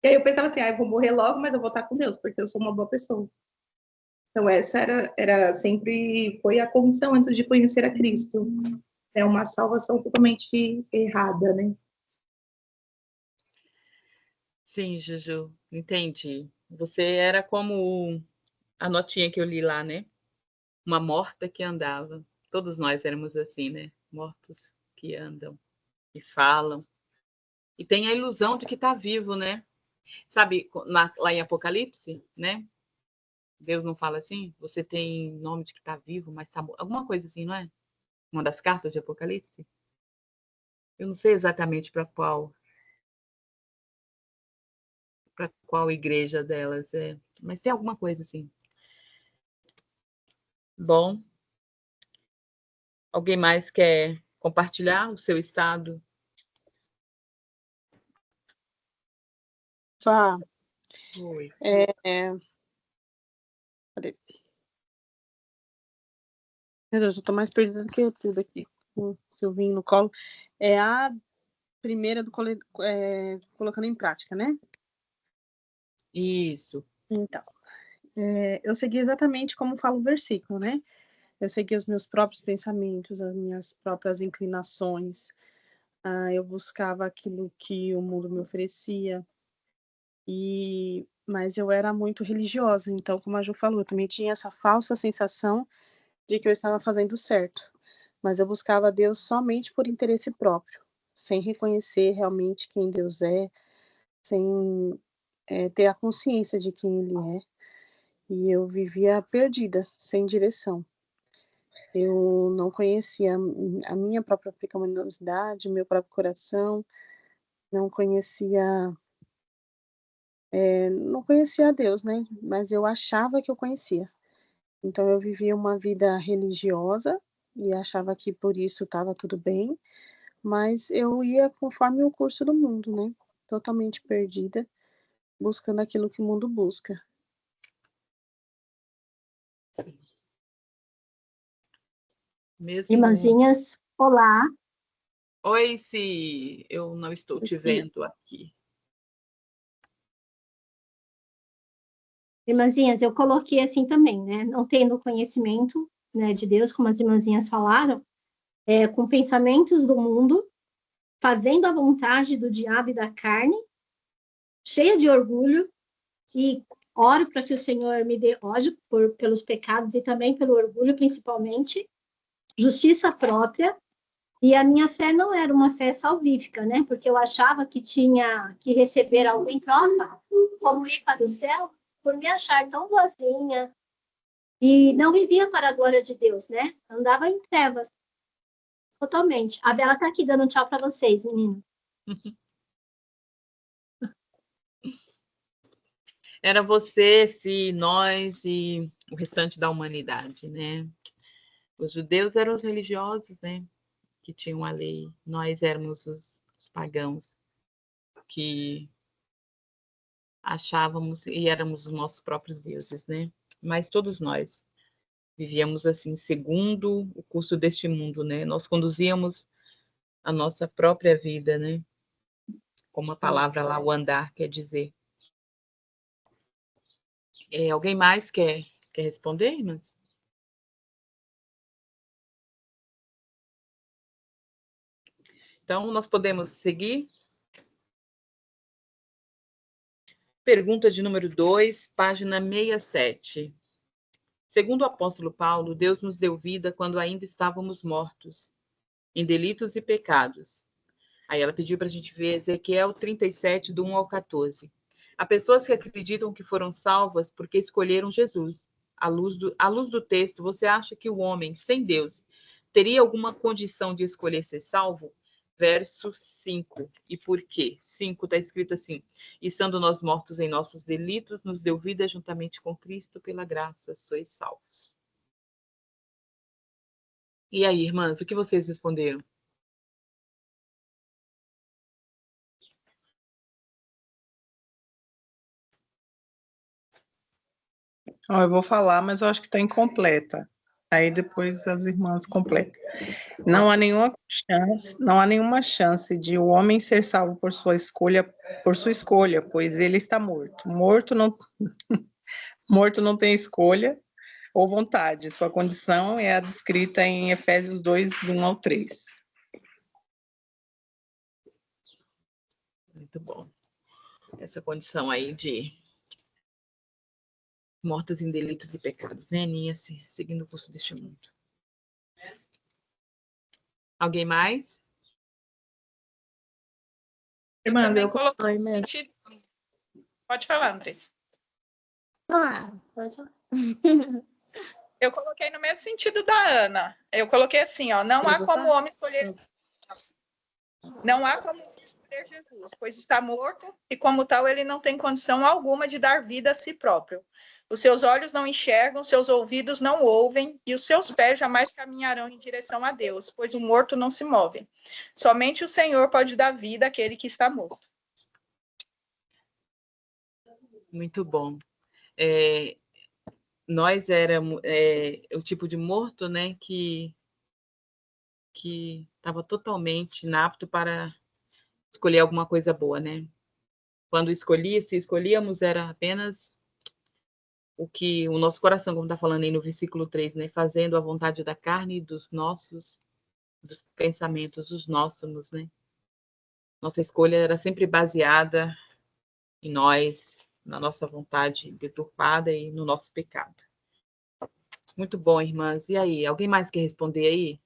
E aí eu pensava assim, eu vou morrer logo, mas eu vou estar com Deus, porque eu sou uma boa pessoa. Então essa era sempre foi a condição antes de conhecer a Cristo. É uma salvação totalmente errada, né? Sim, Juju, entendi. Você era como a notinha que eu li lá, né? Uma morta que andava. Todos nós éramos assim, né? Mortos que andam e falam. E tem a ilusão de que está vivo, né? Sabe, lá em Apocalipse, né? Deus não fala assim? Você tem nome de que está vivo, mas está morto. Alguma coisa assim, não é? Uma das cartas de Apocalipse? Eu não sei exatamente para qual igreja delas é, mas tem alguma coisa assim. Bom, alguém mais quer compartilhar o seu estado? Tá. Oi. Cadê? Meu Deus, eu tô mais perdida do que tudo aqui. Com o Silvinho no colo. É a primeira do colocando em prática, né? Isso. Então, eu segui exatamente como fala o versículo, né? Eu segui os meus próprios pensamentos, as minhas próprias inclinações. Eu buscava aquilo que o mundo me oferecia. Mas eu era muito religiosa, então, como a Ju falou, eu também tinha essa falsa sensação de que eu estava fazendo certo. Mas eu buscava Deus somente por interesse próprio, sem reconhecer realmente quem Deus é, sem ter a consciência de quem Ele é. E eu vivia perdida, sem direção. Eu não conhecia a minha própria pecaminosidade, meu próprio coração, não conhecia a Deus, né? Mas eu achava que eu conhecia. Então eu vivia uma vida religiosa e achava que por isso estava tudo bem, mas eu ia conforme o curso do mundo, né? Totalmente perdida, buscando aquilo que o mundo busca. Mesmo. Irmãzinhas, olá. Oi, se eu não estou te vendo aqui. Irmãzinhas, eu coloquei assim também, né? Não tendo conhecimento, né, de Deus, como as irmãzinhas falaram, com pensamentos do mundo, fazendo a vontade do diabo e da carne, cheia de orgulho, e oro para que o Senhor me dê ódio pelos pecados e também pelo orgulho, principalmente, justiça própria. E a minha fé não era uma fé salvífica, né? Porque eu achava que tinha que receber algo em troca, como ir para o céu, por me achar tão boazinha. E não vivia para a glória de Deus, né? Andava em trevas. Totalmente. A Bela tá aqui dando tchau para vocês, menino. Era você, se nós e o restante da humanidade, né? Os judeus eram os religiosos, né? Que tinham a lei. Nós éramos os pagãos que achávamos e éramos os nossos próprios deuses, né? Mas todos nós vivíamos assim, segundo o curso deste mundo, né? Nós conduzíamos a nossa própria vida, né? Como a palavra lá, o andar, quer dizer. Alguém mais quer responder, irmãs? Então, nós podemos seguir. Pergunta de número 2, página 67. Segundo o apóstolo Paulo, Deus nos deu vida quando ainda estávamos mortos, em delitos e pecados. Aí ela pediu para a gente ver Ezequiel 37, do 1 ao 14. Há pessoas que acreditam que foram salvas porque escolheram Jesus. À luz do texto, você acha que o homem, sem Deus, teria alguma condição de escolher ser salvo? Verso 5. E por quê? 5 está escrito assim: estando nós mortos em nossos delitos, nos deu vida juntamente com Cristo, pela graça sois salvos. E aí, irmãs, o que vocês responderam? Ó, eu vou falar, mas eu acho que está incompleta. Aí depois as irmãs completam. Não há nenhuma chance de o homem ser salvo por sua escolha, pois ele está morto. Morto não tem escolha ou vontade. Sua condição é a descrita em Efésios 2, do 1 ao 3. Muito bom. Essa condição aí de mortas em delitos e pecados, né, Aninha? Seguindo o curso deste mundo. Alguém mais? Irmã, eu coloquei sentido. Pode falar, Andressa. Pode falar. Eu coloquei no mesmo sentido da Ana. Eu coloquei assim, ó, não há como o homem escolher. Não há como escolher Jesus, pois está morto e, como tal, ele não tem condição alguma de dar vida a si próprio. Os seus olhos não enxergam, seus ouvidos não ouvem e os seus pés jamais caminharão em direção a Deus, pois o morto não se move. Somente o Senhor pode dar vida àquele que está morto. Muito bom. Nós éramos o tipo de morto, né, que estava totalmente inapto para escolher alguma coisa boa, né? Quando se escolhíamos, era apenas o que o nosso coração, como está falando aí no versículo 3, né? Fazendo a vontade da carne e dos pensamentos, dos nossos, né? Nossa escolha era sempre baseada em nós, na nossa vontade deturpada e no nosso pecado. Muito bom, irmãs. E aí, alguém mais quer responder aí?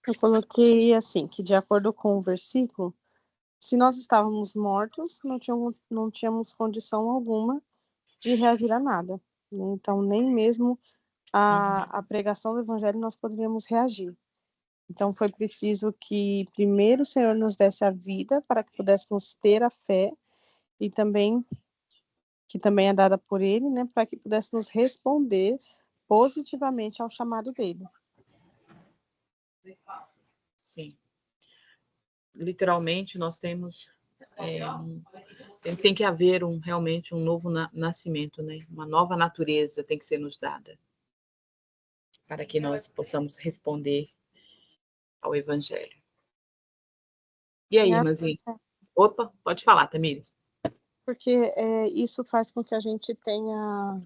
Eu coloquei assim, que de acordo com o versículo, se nós estávamos mortos, não tínhamos condição alguma de reagir a nada, né? Então, nem mesmo a pregação do evangelho nós poderíamos reagir. Então, foi preciso que primeiro o Senhor nos desse a vida para que pudéssemos ter a fé e também, que também é dada por Ele, né, para que pudéssemos responder positivamente ao chamado dele. Sim. Literalmente, nós temos... tem que haver realmente um novo nascimento, né? Uma nova natureza tem que ser nos dada para que nós possamos responder ao Evangelho. E aí, irmãzinha? Opa, pode falar, Tamires. Porque isso faz com que a gente tenha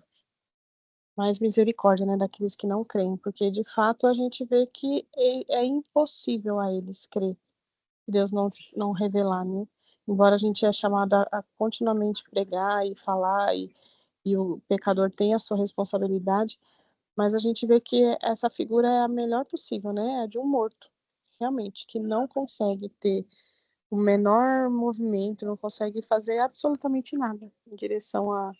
mais misericórdia, né, daqueles que não creem, porque de fato a gente vê que é impossível a eles crer, Deus não revelar, né? Embora a gente é chamado a continuamente pregar e falar, e o pecador tem a sua responsabilidade, mas a gente vê que essa figura é a melhor possível, né? É de um morto, realmente, que não consegue ter o menor movimento, não consegue fazer absolutamente nada em direção a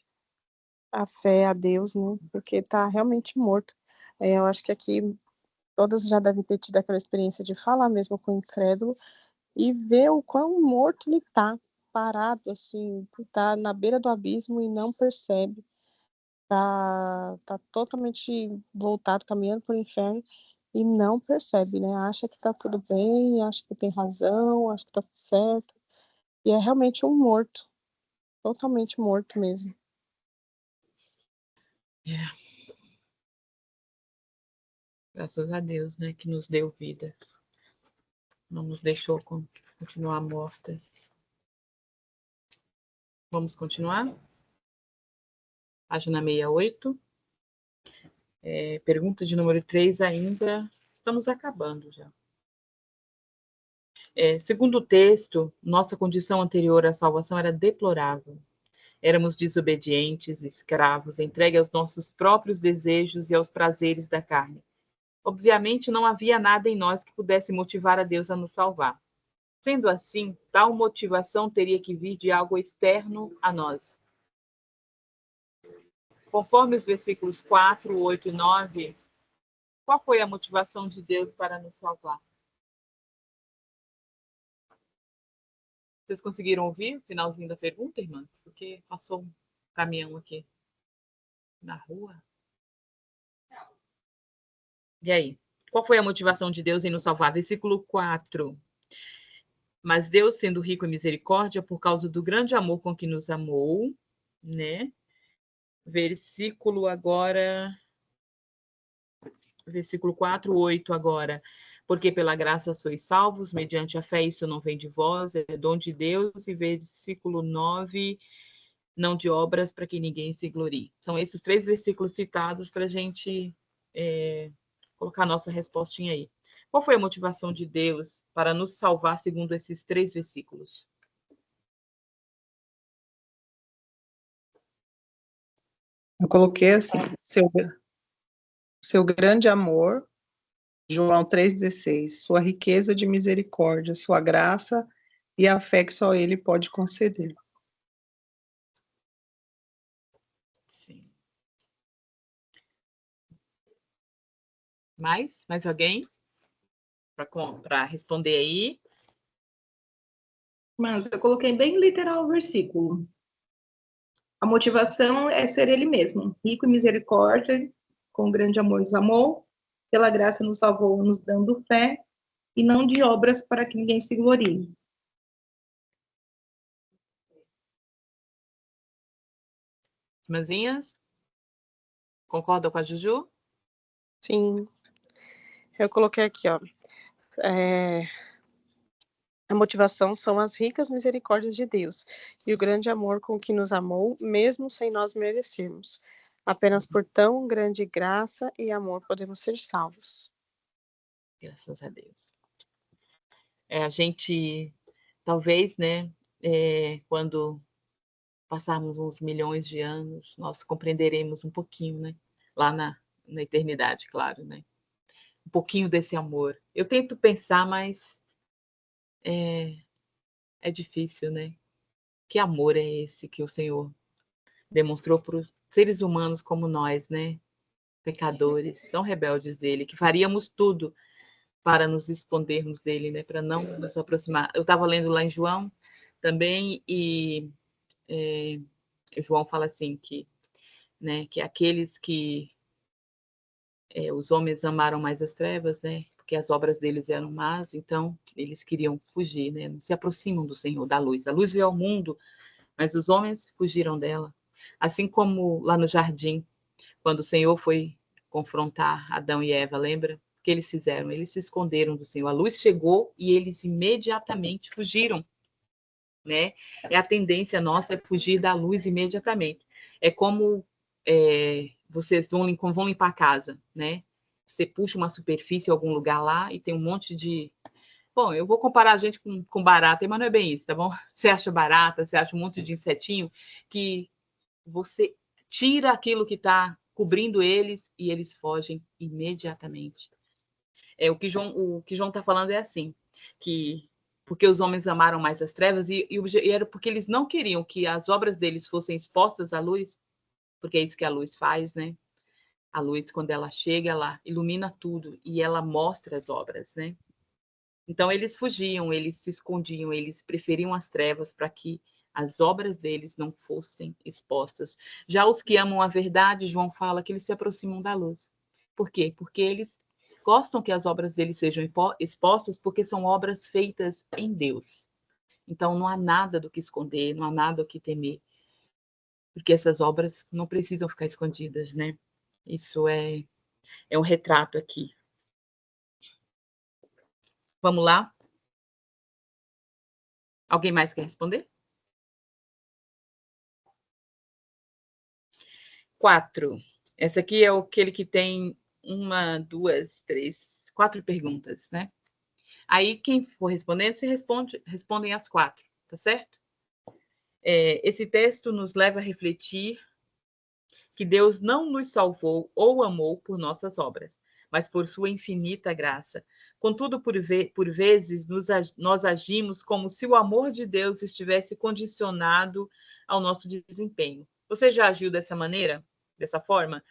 fé a Deus, né? Porque está realmente morto. Eu acho que aqui todas já devem ter tido aquela experiência de falar mesmo com o incrédulo e ver o quão morto ele está, parado, assim, está na beira do abismo e não percebe. Tá totalmente voltado, caminhando para o inferno e não percebe, né? Acha que está tudo bem, acha que tem razão, acha que está certo. E é realmente um morto, totalmente morto mesmo. Graças a Deus, né, que nos deu vida. Não nos deixou continuar mortas. Vamos continuar? página 68. Pergunta de número 3 ainda. Estamos acabando já. Segundo o texto, nossa condição anterior à salvação era deplorável. Éramos desobedientes, escravos, entregues aos nossos próprios desejos e aos prazeres da carne. Obviamente, não havia nada em nós que pudesse motivar a Deus a nos salvar. Sendo assim, tal motivação teria que vir de algo externo a nós. Conforme os versículos 4, 8 e 9, qual foi a motivação de Deus para nos salvar? Vocês conseguiram ouvir o finalzinho da pergunta, irmãs? Porque passou um caminhão aqui na rua. E aí? Qual foi a motivação de Deus em nos salvar? Versículo 4. Mas Deus, sendo rico em misericórdia, por causa do grande amor com que nos amou, né? Versículo 4, 8 agora. Porque pela graça sois salvos, mediante a fé, isso não vem de vós, é dom de Deus. E versículo 9, não de obras, para que ninguém se glorie. São esses 3 versículos citados para a gente colocar a nossa respostinha aí. Qual foi a motivação de Deus para nos salvar segundo esses 3 versículos? Eu coloquei assim, seu grande amor, João 3,16, sua riqueza de misericórdia, sua graça e a fé que só Ele pode conceder. Sim. Mais alguém? Para responder aí? Mas eu coloquei bem literal o versículo. A motivação é ser Ele mesmo, rico em misericórdia, com grande amor nos amou, pela graça nos salvou, nos dando fé, e não de obras para que ninguém se glorie. Irmãzinhas? Concordam com a Juju? Sim. Eu coloquei aqui, ó. A motivação são as ricas misericórdias de Deus e o grande amor com que nos amou, mesmo sem nós merecermos. Apenas por tão grande graça e amor podemos ser salvos. Graças a Deus. A gente, talvez, né, quando passarmos uns milhões de anos, nós compreenderemos um pouquinho, né, lá na eternidade, claro, né, um pouquinho desse amor. Eu tento pensar, mas é difícil, né? Que amor é esse que o Senhor demonstrou para os seres humanos como nós, né? Pecadores, tão rebeldes dele, que faríamos tudo para nos escondermos dele, né? Para não nos aproximar. Eu estava lendo lá em João também, e João fala assim que, né, que aqueles que os homens amaram mais as trevas, né? Porque as obras deles eram más, então eles queriam fugir, né? Não se aproximam do Senhor, da luz. A luz veio ao mundo, mas os homens fugiram dela. Assim como lá no jardim, quando o Senhor foi confrontar Adão e Eva, lembra? O que eles fizeram? Eles se esconderam do Senhor. A luz chegou e eles imediatamente fugiram, né? A tendência nossa é fugir da luz imediatamente. É como vocês vão limpar a casa, né? Você puxa uma superfície em algum lugar lá e tem um monte de... Bom, eu vou comparar a gente com barata, mas não é bem isso, tá bom? Você acha barata, você acha um monte de insetinho que você tira aquilo que está cobrindo eles e eles fogem imediatamente. O que João está falando é assim, que porque os homens amaram mais as trevas e era porque eles não queriam que as obras deles fossem expostas à luz, porque é isso que a luz faz, né? A luz, quando ela chega, ela ilumina tudo e ela mostra as obras, né? Então, eles fugiam, eles se escondiam, eles preferiam as trevas para que as obras deles não fossem expostas. Já os que amam a verdade, João fala que eles se aproximam da luz. Por quê? Porque eles gostam que as obras deles sejam expostas, porque são obras feitas em Deus. Então, não há nada do que esconder, não há nada do que temer, porque essas obras não precisam ficar escondidas, né? Isso é um retrato aqui. Vamos lá? Alguém mais quer responder? 4. Essa aqui é aquele que tem 1, 2, 3, 4 perguntas, né? Aí, quem for respondendo, você respondem as 4, tá certo? Esse texto nos leva a refletir que Deus não nos salvou ou amou por nossas obras, mas por sua infinita graça. Contudo, por vezes, nós agimos como se o amor de Deus estivesse condicionado ao nosso desempenho. Você já agiu dessa maneira? Dessa forma?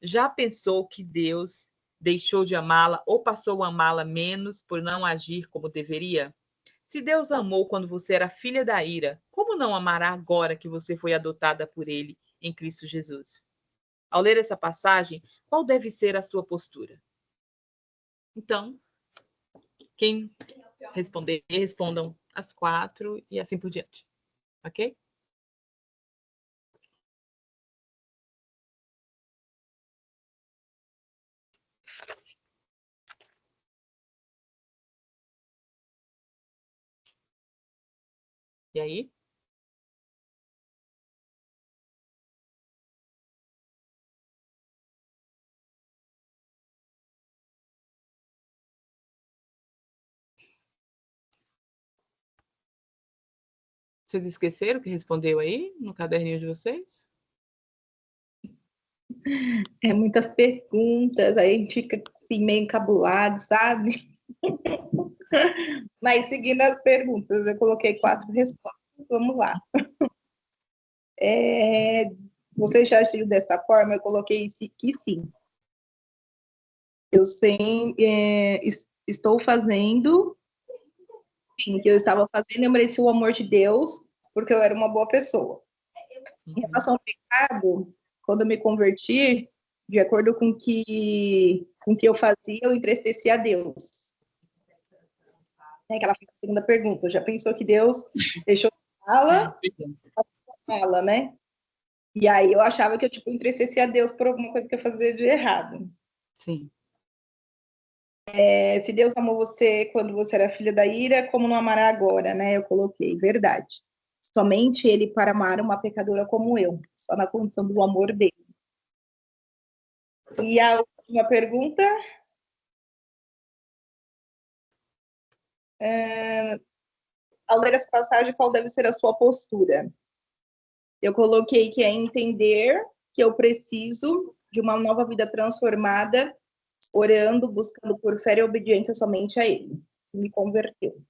Já pensou que Deus deixou de amá-la ou passou a amá-la menos por não agir como deveria? Se Deus amou quando você era filha da ira, como não amará agora que você foi adotada por Ele em Cristo Jesus? Ao ler essa passagem, qual deve ser a sua postura? Então, quem responder, respondam as 4 e assim por diante. Ok? E aí? Vocês esqueceram o que respondeu aí no caderninho de vocês? Muitas perguntas, aí a gente fica assim, meio encabulado, sabe? Mas seguindo as perguntas, eu coloquei 4 respostas. Vamos lá. Você já agiu dessa forma? Eu coloquei que sim. Eu estou fazendo, sim, que eu estava fazendo, eu mereci o amor de Deus, porque eu era uma boa pessoa. Em relação ao pecado, quando eu me converti, de acordo com que eu fazia, eu entristeci a Deus. Aquela segunda pergunta, já pensou que Deus deixou fala, né? E aí eu achava que eu, entristeci a Deus por alguma coisa que eu fazia de errado. Sim. Se Deus amou você quando você era filha da ira, como não amará agora, né? Eu coloquei, verdade. Somente Ele para amar uma pecadora como eu, só na condição do amor dele. E a última pergunta... ao ler essa passagem, qual deve ser a sua postura? Eu coloquei que é entender que eu preciso de uma nova vida transformada, orando, buscando por fé e obediência somente a Ele, que me converteu.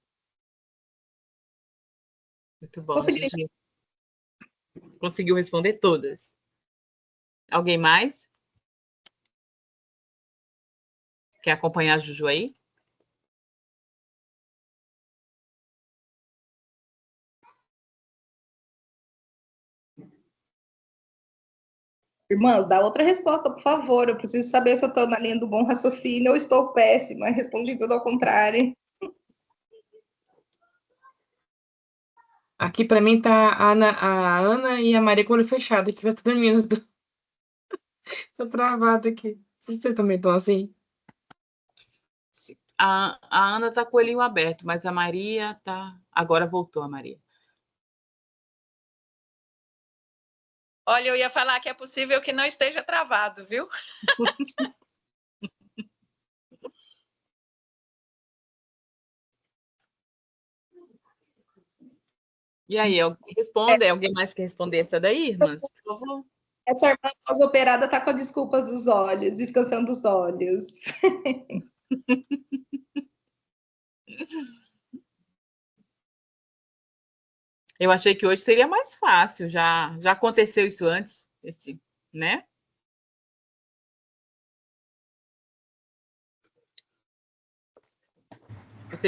Muito bom, Gigi. Conseguiu responder todas. Alguém mais? Quer acompanhar a Juju aí? Irmãs, dá outra resposta, por favor. Eu preciso saber se eu estou na linha do bom raciocínio ou estou péssima. Respondi tudo ao contrário. Aqui para mim tá a Ana e a Maria com o olho fechado aqui, vai estar dormindo. Tô travada aqui. Vocês também estão assim? A Ana tá com o olhinho aberto, mas a Maria tá... Agora voltou a Maria. Olha, eu ia falar que é possível que não esteja travado, viu? E aí, responde? Alguém mais quer responder essa daí, irmãs? Por favor. Essa irmã pós-operada tá com a desculpa dos olhos, descansando os olhos. Eu achei que hoje seria mais fácil. Já aconteceu isso antes, né?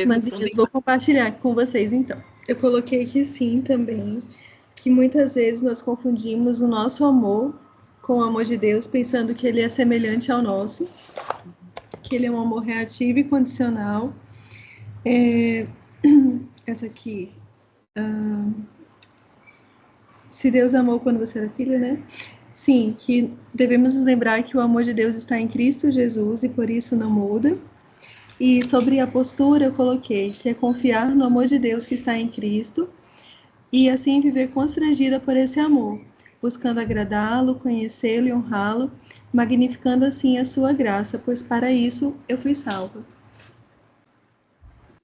Mas eu vou compartilhar com vocês, então. Eu coloquei que sim também, que muitas vezes nós confundimos o nosso amor com o amor de Deus, pensando que ele é semelhante ao nosso, que ele é um amor reativo e condicional. Essa aqui... se Deus amou quando você era filha, né? Sim, que devemos nos lembrar que o amor de Deus está em Cristo Jesus e por isso não muda. E sobre a postura eu coloquei que é confiar no amor de Deus que está em Cristo e assim viver constrangida por esse amor. buscando agradá-lo, conhecê-lo e honrá-lo, magnificando assim a sua graça, pois para isso eu fui salva.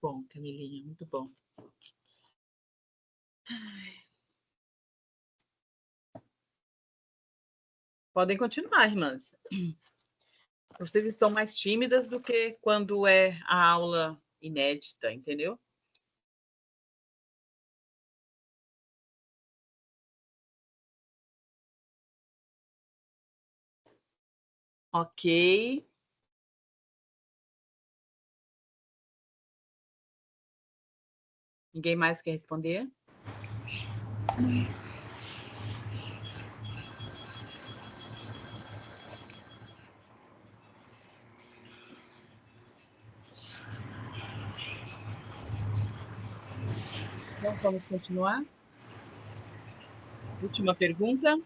Bom, Camilinha, muito bom. Podem continuar, irmãs. Vocês estão mais tímidas do que quando é a aula inédita, entendeu? Ok. Ninguém mais quer responder? Então, vamos continuar. Última pergunta.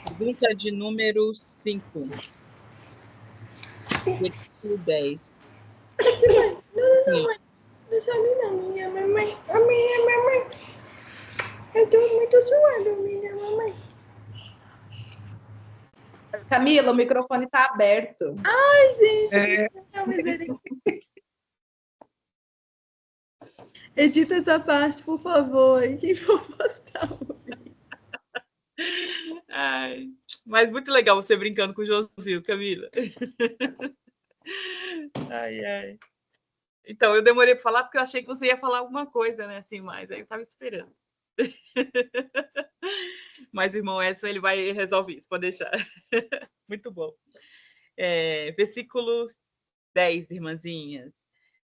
Pergunta de número 5. Versículo 10. Não sabe não, minha mamãe. A minha mamãe. Eu tô muito suada, minha mamãe. Camila, o microfone está aberto. Ai, gente, não, misericórdia. Edita essa parte, por favor. E quem for postar. Ai, mas muito legal você brincando com o Josil, Camila. Ai, ai. Então, eu demorei para falar porque eu achei que você ia falar alguma coisa, né? Assim, mas aí eu estava esperando. Mas o irmão Edson, ele vai resolver isso, pode deixar. Muito bom. Versículo 10, irmãzinhas.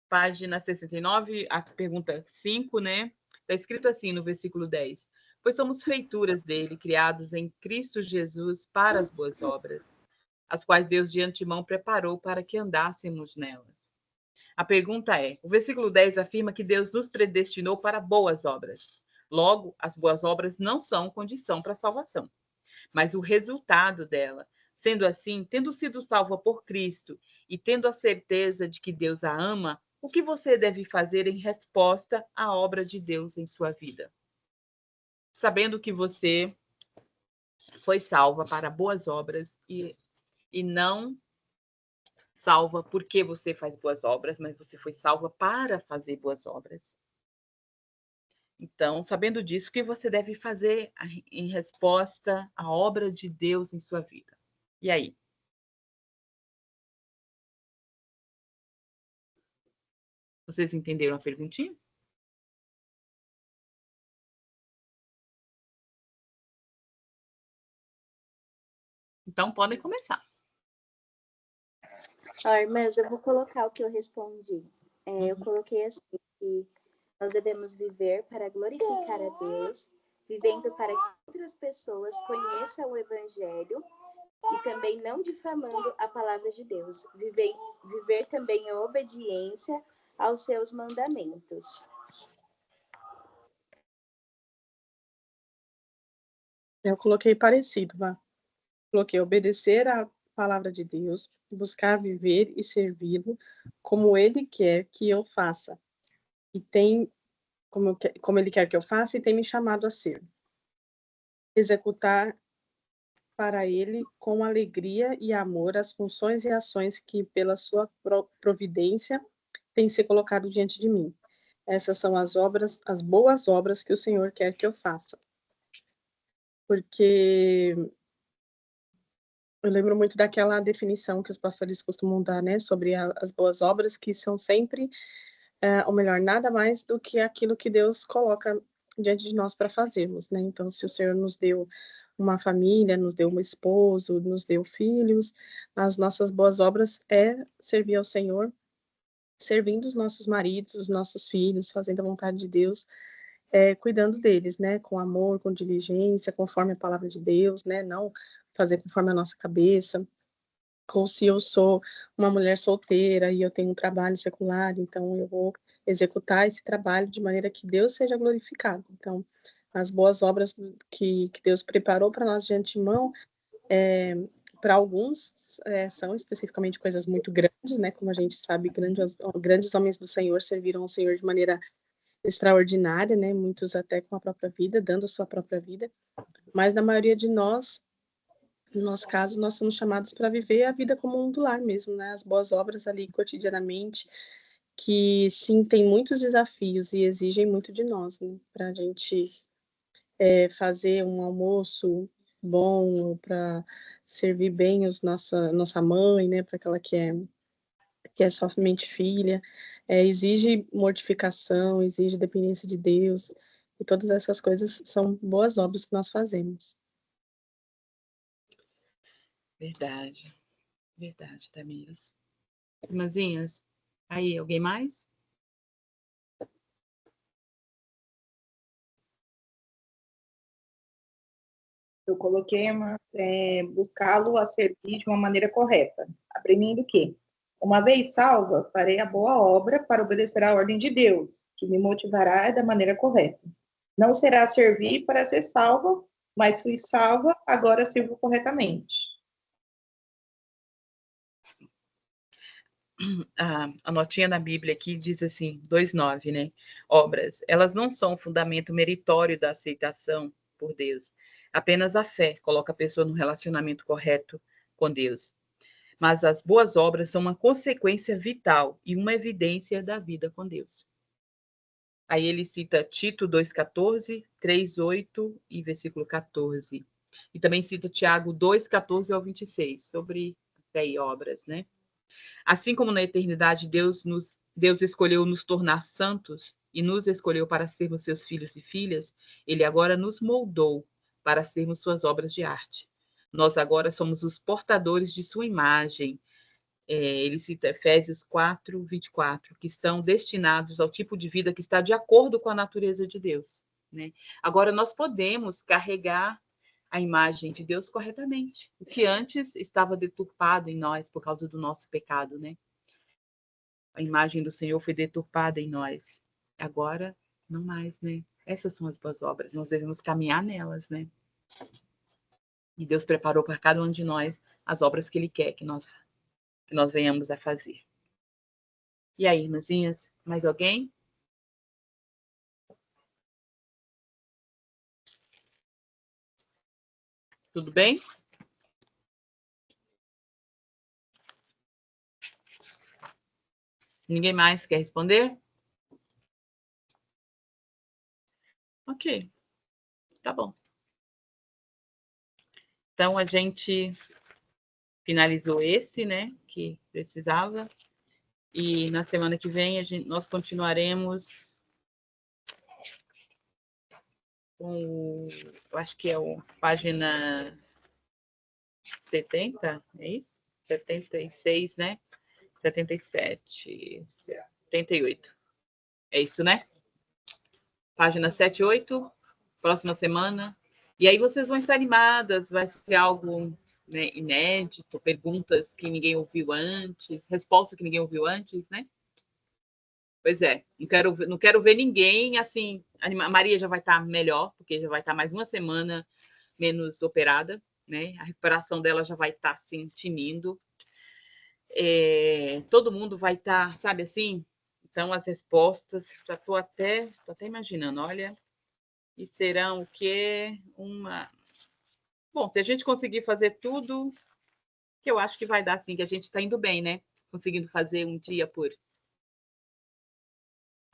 Página 69, a pergunta 5, né? Está escrito assim no versículo 10. Pois somos feituras dele, criados em Cristo Jesus para as boas obras, as quais Deus de antemão preparou para que andássemos nelas. A pergunta é, o versículo 10 afirma que Deus nos predestinou para boas obras. Logo, as boas obras não são condição para a salvação, mas o resultado dela. Sendo assim, tendo sido salva por Cristo e tendo a certeza de que Deus a ama, o que você deve fazer em resposta à obra de Deus em sua vida? Sabendo que você foi salva para boas obras e não salva porque você faz boas obras, mas você foi salva para fazer boas obras. Então, sabendo disso, o que você deve fazer em resposta à obra de Deus em sua vida? E aí? Vocês entenderam a perguntinha? Então, podem começar. Irmãs, eu vou colocar o que eu respondi. Eu coloquei assim, que nós devemos viver para glorificar a Deus, vivendo para que outras pessoas conheçam o Evangelho e também não difamando a palavra de Deus. Viver também em obediência aos seus mandamentos. Eu coloquei parecido, Vá. Coloquei obedecer à palavra de Deus, buscar viver e servi-lo como Ele quer que eu faça. E tem, como Ele quer que eu faça, e tem me chamado a ser. Executar para Ele com alegria e amor as funções e ações que, pela sua providência, têm se colocado diante de mim. Essas são as boas obras que o Senhor quer que eu faça. Porque eu lembro muito daquela definição que os pastores costumam dar, né, sobre as boas obras, que são sempre, ou melhor, nada mais do que aquilo que Deus coloca diante de nós para fazermos, né? Então, se o Senhor nos deu uma família, nos deu um esposo, nos deu filhos, as nossas boas obras é servir ao Senhor, servindo os nossos maridos, os nossos filhos, fazendo a vontade de Deus, cuidando deles, né, com amor, com diligência, conforme a palavra de Deus, né, não fazer conforme a nossa cabeça. Ou se eu sou uma mulher solteira e eu tenho um trabalho secular, então eu vou executar esse trabalho de maneira que Deus seja glorificado. Então, as boas obras que Deus preparou para nós de antemão, para alguns, são especificamente coisas muito grandes, né? Como a gente sabe, grandes homens do Senhor serviram ao Senhor de maneira extraordinária, né? Muitos até com a própria vida, dando a sua própria vida, mas na maioria de nós, no nosso caso, nós somos chamados para viver a vida como um do lar mesmo, né? As boas obras ali cotidianamente, que sim, tem muitos desafios e exigem muito de nós, né? Para a gente fazer um almoço bom, para servir bem nossa mãe, né? Para aquela que é somente filha, exige mortificação, exige dependência de Deus, e todas essas coisas são boas obras que nós fazemos. Verdade. Verdade, Tamiras. Irmãzinhas, aí, alguém mais? Eu coloquei buscá-lo a servir de uma maneira correta, aprendendo que, uma vez salva, farei a boa obra para obedecer à ordem de Deus, que me motivará da maneira correta. Não será servir para ser salva, mas fui salva, agora sirvo corretamente. A notinha na Bíblia aqui diz assim, 2:9, né? Obras, elas não são o fundamento meritório da aceitação por Deus. Apenas a fé coloca a pessoa no relacionamento correto com Deus. Mas as boas obras são uma consequência vital e uma evidência da vida com Deus. Aí ele cita Tito 2:14, 3:8 e versículo 14. E também cita Tiago 2:14 ao 26, sobre fé e obras, né? Assim como na eternidade Deus escolheu nos tornar santos e nos escolheu para sermos seus filhos e filhas, ele agora nos moldou para sermos suas obras de arte. Nós agora somos os portadores de sua imagem. Ele cita Efésios 4:24, que estão destinados ao tipo de vida que está de acordo com a natureza de Deus, né? Agora, nós podemos carregar a imagem de Deus corretamente, o que antes estava deturpado em nós por causa do nosso pecado, né? A imagem do Senhor foi deturpada em nós. Agora, não mais, né? Essas são as boas obras, nós devemos caminhar nelas, né? E Deus preparou para cada um de nós as obras que Ele quer que nós venhamos a fazer. E aí, irmãzinhas, mais alguém? Tudo bem? Ninguém mais quer responder? Ok, tá bom. Então, a gente finalizou esse, né, que precisava. E na semana que vem nós continuaremos com eu acho que é o página 70, é isso? 76, né? 77, 78. É isso, né? Página 7 e 8, próxima semana. E aí vocês vão estar animadas, vai ser algo, né, inédito, perguntas que ninguém ouviu antes, respostas que ninguém ouviu antes, né? Pois é, não quero ver ninguém assim. A Maria já vai estar melhor, porque já vai estar mais uma semana menos operada, né? A recuperação dela já vai estar assim, tinindo. Todo mundo vai estar, sabe assim? Então, as respostas, já estou até imaginando, olha, e serão o quê? Bom, se a gente conseguir fazer tudo, que eu acho que vai dar, sim, que a gente está indo bem, né? Conseguindo fazer um dia por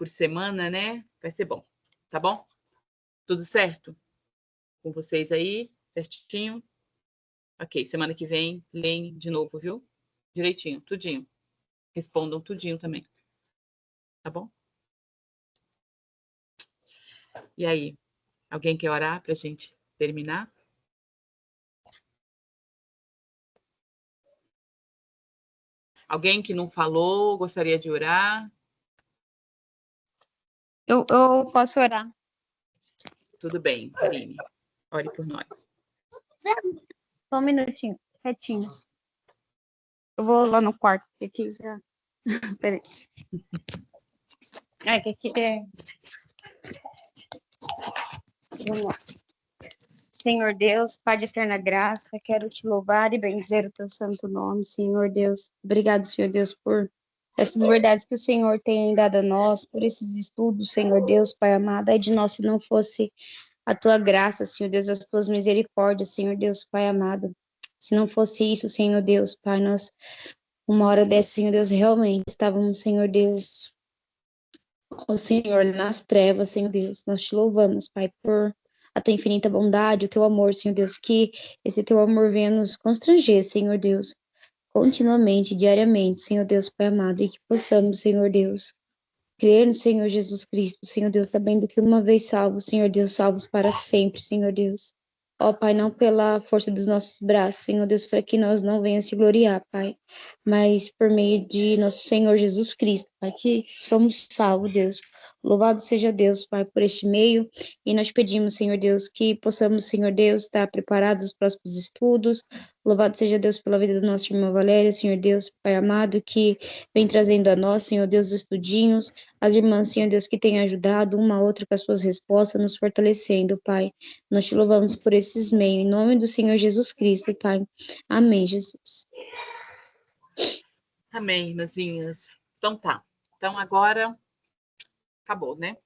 semana, né? Vai ser bom, tá bom? Tudo certo? Com vocês aí, certinho? Ok, semana que vem, leem de novo, viu? Direitinho, tudinho. Respondam tudinho também. Tá bom? E aí, alguém quer orar para a gente terminar? Alguém que não falou, gostaria de orar? Eu posso orar. Tudo bem, Karine. Ore por nós. Só um minutinho, retinho. Eu vou lá no quarto, que aqui já... Peraí. Que aqui é... Vamos lá. Senhor Deus, Pai de eterna graça, quero te louvar e bendizer o teu santo nome, Senhor Deus. Obrigado, Senhor Deus, por essas verdades que o Senhor tem dado a nós, por esses estudos, Senhor Deus, Pai amado. Ai de nós se não fosse a tua graça, Senhor Deus, as tuas misericórdias, Senhor Deus, Pai amado. Se não fosse isso, Senhor Deus, Pai, nós, uma hora dessa, Senhor Deus, realmente estávamos, Senhor Deus, ó Senhor, nas trevas, Senhor Deus. Nós te louvamos, Pai, por a tua infinita bondade, o teu amor, Senhor Deus, que esse teu amor venha nos constranger, Senhor Deus, continuamente, diariamente, Senhor Deus, Pai amado, e que possamos, Senhor Deus, crer no Senhor Jesus Cristo, Senhor Deus, sabendo que uma vez salvos, Senhor Deus, salvos para sempre, Senhor Deus. Ó Pai, não pela força dos nossos braços, Senhor Deus, para que nós não venhamos se gloriar, Pai, mas por meio de nosso Senhor Jesus Cristo, Pai, que somos salvos, Deus. Louvado seja Deus, Pai, por este meio, e nós pedimos, Senhor Deus, que possamos, Senhor Deus, estar preparados para os próximos estudos. Louvado seja Deus pela vida da nossa irmã Valéria, Senhor Deus, Pai amado, que vem trazendo a nós, Senhor Deus, estudinhos, as irmãs, Senhor Deus, que têm ajudado uma a outra com as suas respostas, nos fortalecendo, Pai. Nós te louvamos por esses meios, em nome do Senhor Jesus Cristo, Pai. Amém, Jesus. Amém, irmãzinhas. Então tá. Então agora acabou, né?